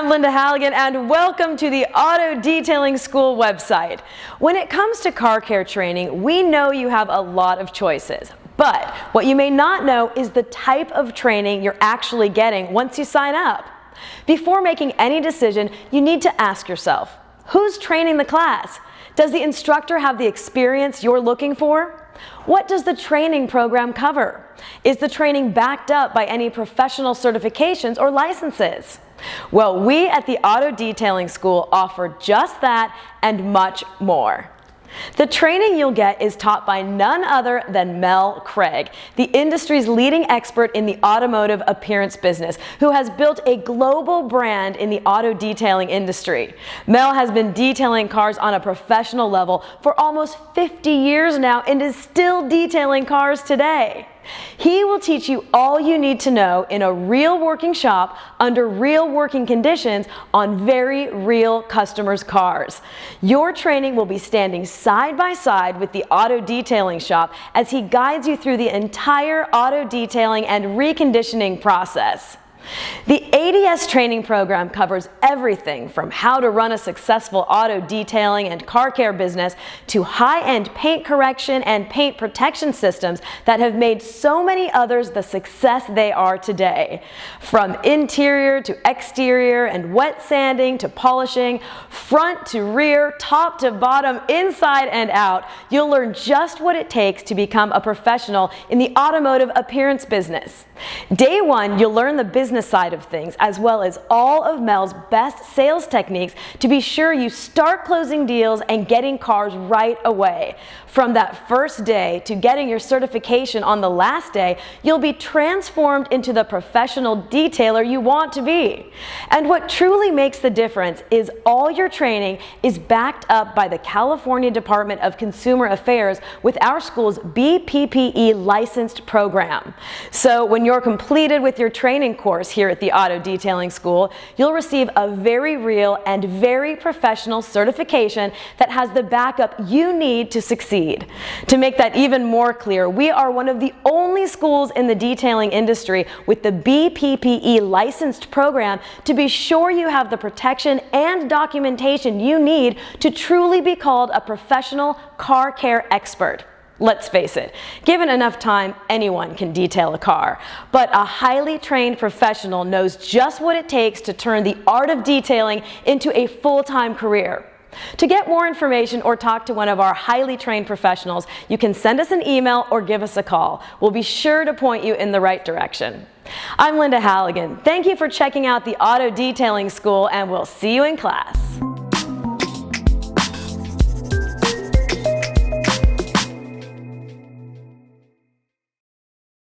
I'm Linda Halligan, and welcome to the Auto Detailing School website. When it comes to car care training, we know you have a lot of choices. But what you may not know is the type of training you're actually getting once you sign up. Before making any decision, you need to ask yourself, who's training the class? Does the instructor have the experience you're looking for? What does the training program cover? Is the training backed up by any professional certifications or licenses? Well, we at the Auto Detailing School offer just that and much more. The training you'll get is taught by none other than Mel Craig, the industry's leading expert in the automotive appearance business, who has built a global brand in the auto detailing industry. Mel has been detailing cars on a professional level for almost 50 years now and is still detailing cars today. He will teach you all you need to know in a real working shop under real working conditions on very real customers' cars. Your training will be standing side by side with the auto detailing shop as he guides you through the entire auto detailing and reconditioning process. The ADS training program covers everything from how to run a successful auto detailing and car care business to high-end paint correction and paint protection systems that have made so many others the success they are today. From interior to exterior and wet sanding to polishing, front to rear, top to bottom, inside and out, you'll learn just what it takes to become a professional in the automotive appearance business. Day one, you'll learn the business side of things, as well as all of Mel's best sales techniques to be sure you start closing deals and getting cars right away. From that first day to getting your certification on the last day, you'll be transformed into the professional detailer you want to be. And what truly makes the difference is all your training is backed up by the California Department of Consumer Affairs with our school's BPPE licensed program. So when you're completed with your training course here at the Auto Detailing School, you'll receive a very real and very professional certification that has the backup you need to succeed. To make that even more clear, we are one of the only schools in the detailing industry with the BPPE licensed program to be sure you have the protection and documentation you need to truly be called a professional car care expert. Let's face it, given enough time, anyone can detail a car. But a highly trained professional knows just what it takes to turn the art of detailing into a full-time career. To get more information or talk to one of our highly trained professionals, you can send us an email or give us a call. We'll be sure to point you in the right direction. I'm Linda Halligan. Thank you for checking out the Auto Detailing School, and we'll see you in class.